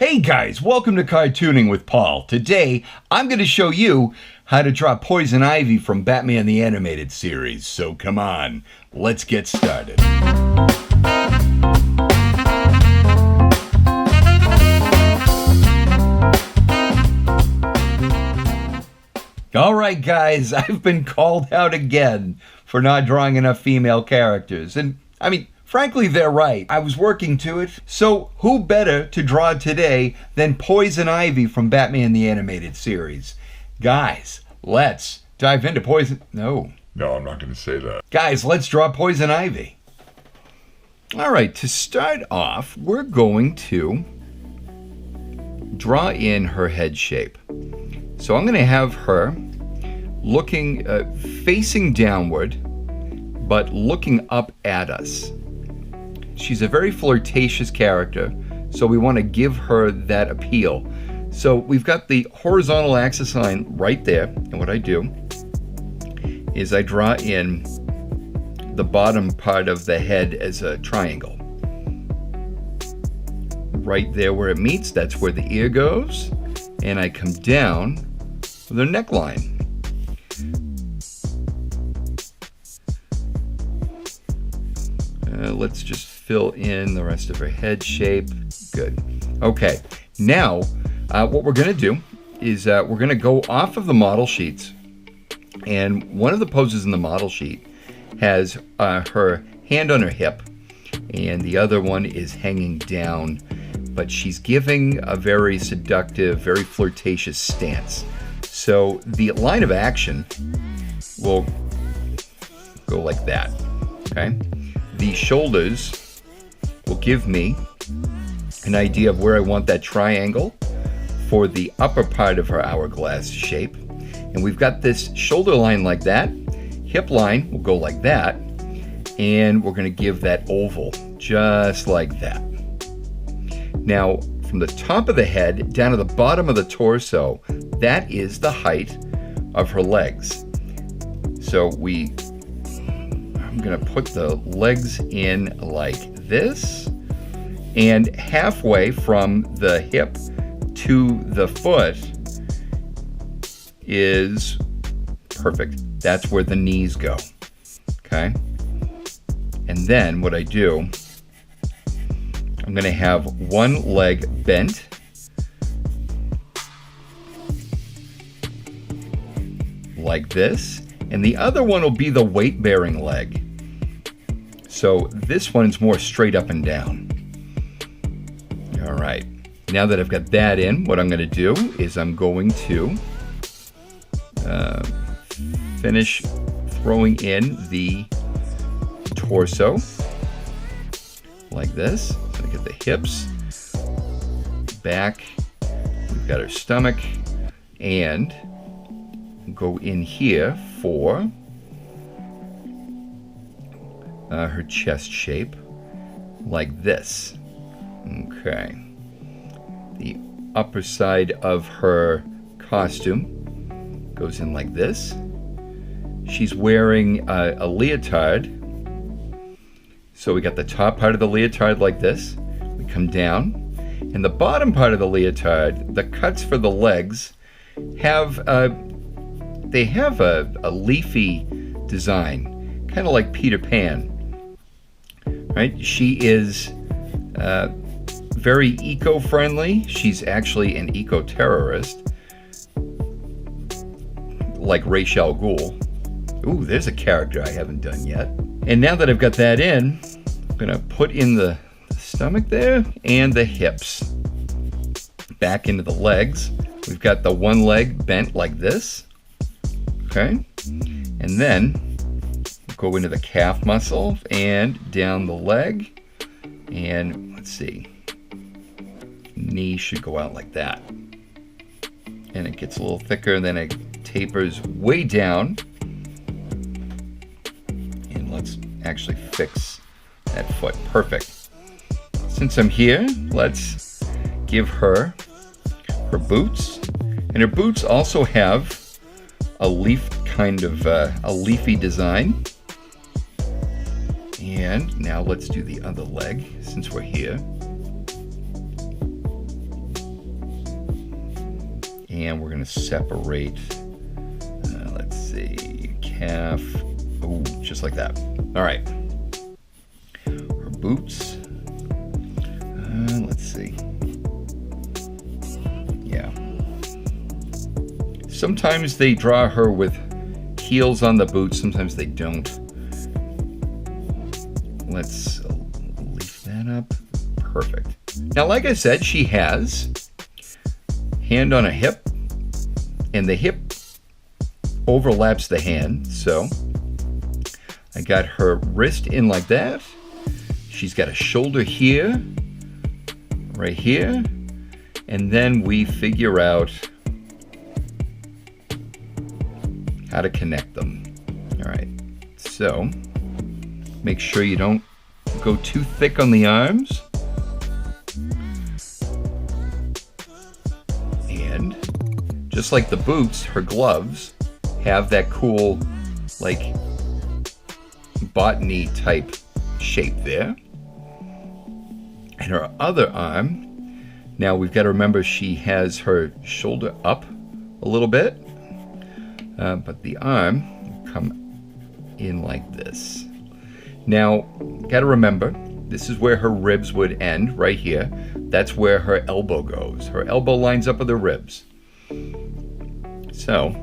Hey guys, welcome to Cartooning with Paul. Today, I'm going to show you how to draw Poison Ivy from Batman the Animated Series. So come on, let's get started. Alright guys, I've been called out again for not drawing enough female characters. And frankly, they're right. I was working to it. So who better to draw today than Poison Ivy from Batman the Animated Series? Guys, let's dive into Poison... No, I'm not going to say that. Guys, let's draw Poison Ivy. Alright, to start off, we're going to draw in her head shape. So I'm going to have her looking, facing downward, but looking up at us. She's a very flirtatious character, so we want to give her that appeal. So we've got the horizontal axis line right there, and what I do is I draw in the bottom part of the head as a triangle. Right there where it meets, that's where the ear goes, and I come down with her neckline. Let's just fill in the rest of her head shape. Good. Okay, now what we're going to do is we're going to go off of the model sheets. And one of the poses in the model sheet has her hand on her hip, and the other one is hanging down, but she's giving a very seductive, very flirtatious stance. So the line of action will go like that, okay? The shoulders will give me an idea of where I want that triangle for the upper part of her hourglass shape. And we've got this shoulder line like that, hip line will go like that, and we're going to give that oval just like that. Now, from the top of the head down to the bottom of the torso, that is the height of her legs. So I'm going to put the legs in like this, and halfway from the hip to the foot is perfect. That's where the knees go, okay? And then what I do, I'm going to have one leg bent, like this, and the other one will be the weight-bearing leg. So this one's more straight up and down. All right, now that I've got that in, what I'm going to do is I'm going to finish throwing in the torso like this. So I get the hips, back, we've got her stomach, and go in here for her chest shape like this. Okay. The upper side of her costume goes in like this. She's wearing a leotard. So we got the top part of the leotard like this. We come down, and the bottom part of the leotard, the cuts for the legs have a leafy design, kind of like Peter Pan, right? She is very eco-friendly. She's actually an eco-terrorist, like Ra's al Ghul. Ooh, there's a character I haven't done yet. And now that I've got that in, I'm gonna put in the stomach there and the hips. Back into the legs. We've got the one leg bent like this. Okay, and then go into the calf muscle and down the leg, and let's see, knee should go out like that, and it gets a little thicker, and then it tapers way down, and let's actually fix that foot. Perfect. Since I'm here, let's give her her boots, and her boots also have a leaf kind of a leafy design. And now let's do the other leg since we're here. And we're going to separate, let's see, calf. Oh, just like that. All right. Her boots. Let's see. Yeah. Sometimes they draw her with heels on the boots. Sometimes they don't. Let's leaf that up. Perfect. Now, like I said, she has hand on a hip, and the hip overlaps the hand. So I got her wrist in like that. She's got a shoulder here, right here, and then we figure out how to connect them. All right, so make sure you don't go too thick on the arms. And just like the boots, her gloves have that cool, like, botany type shape there. And her other arm, now we've got to remember she has her shoulder up a little bit, but the arm will come in like this. Now, got to remember, this is where her ribs would end, right here. That's where her elbow goes. Her elbow lines up with her ribs. So,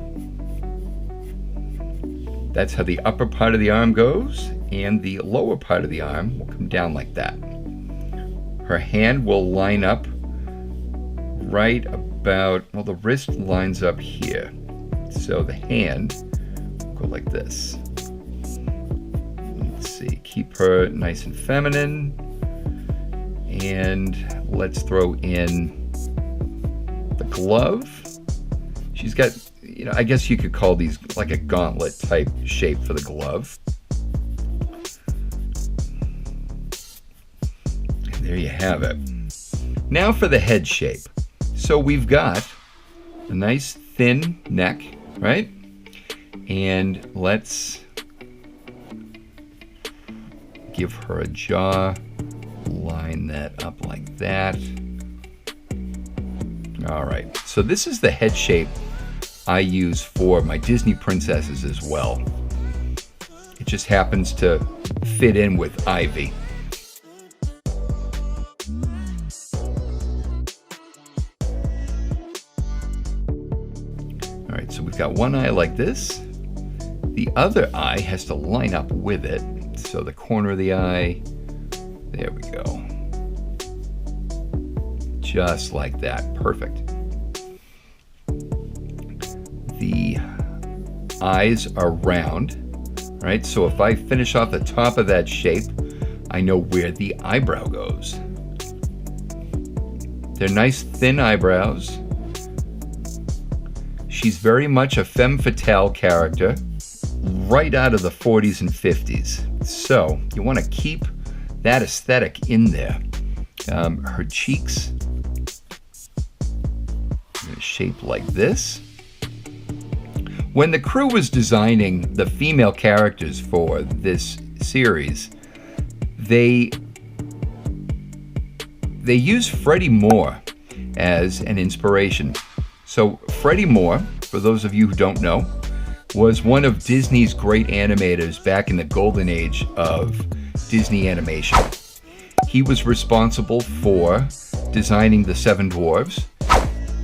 that's how the upper part of the arm goes, and the lower part of the arm will come down like that. Her hand will line up right about, well, the wrist lines up here. So the hand will go like this. Let's see, keep her nice and feminine. And let's throw in the glove. She's got, you know, I guess you could call these like a gauntlet type shape for the glove. And there you have it. Now for the head shape. So we've got a nice thin neck, right? And let's give her a jaw. Line that up like that. All right, so this is the head shape I use for my Disney princesses as well. It just happens to fit in with Ivy. All right, so we've got one eye like this. The other eye has to line up with it. So the corner of the eye, there we go. Just like that, perfect. The eyes are round, right? So if I finish off the top of that shape, I know where the eyebrow goes. They're nice thin eyebrows. She's very much a femme fatale character, right out of the 40s and 50s. So you want to keep that aesthetic in there. Her cheeks are shaped like this. When the crew was designing the female characters for this series, they used Freddie Moore as an inspiration. So Freddie Moore, for those of you who don't know, was one of Disney's great animators back in the golden age of Disney animation. He was responsible for designing the Seven Dwarfs,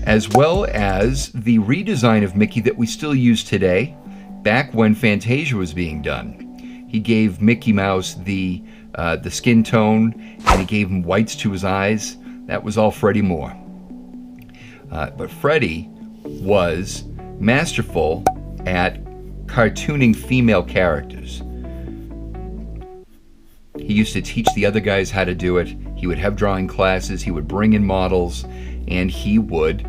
as well as the redesign of Mickey that we still use today, back when Fantasia was being done. He gave Mickey Mouse the skin tone, and he gave him whites to his eyes. That was all Freddie Moore. But Freddie was masterful at cartooning female characters. He used to teach the other guys how to do it. He would have drawing classes, he would bring in models, and he would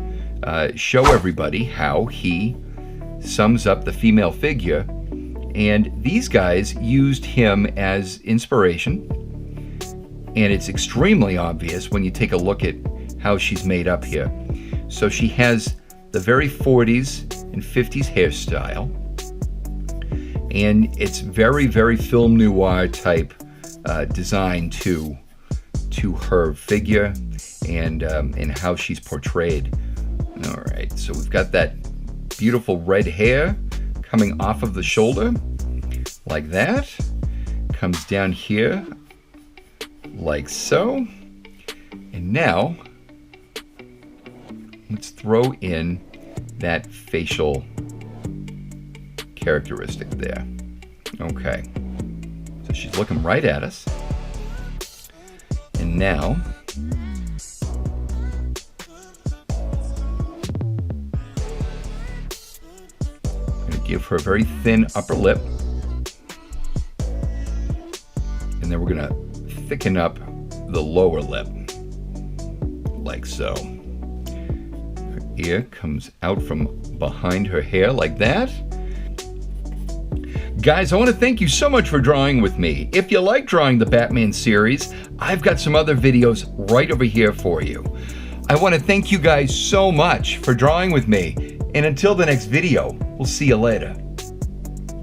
show everybody how he sums up the female figure. And these guys used him as inspiration. And it's extremely obvious when you take a look at how she's made up here. So she has the very 40s and 50s hairstyle. And it's very, very film noir type design to her figure and how she's portrayed. All right, so we've got that beautiful red hair coming off of the shoulder, like that. Comes down here, like so. And now, let's throw in that facial characteristic there. Okay, so she's looking right at us. And now, I'm going to give her a very thin upper lip. And then we're going to thicken up the lower lip, like so. Her ear comes out from behind her hair like that. Guys, I want to thank you so much for drawing with me. If you like drawing the Batman series, I've got some other videos right over here for you. I want to thank you guys so much for drawing with me. And until the next video, we'll see you later.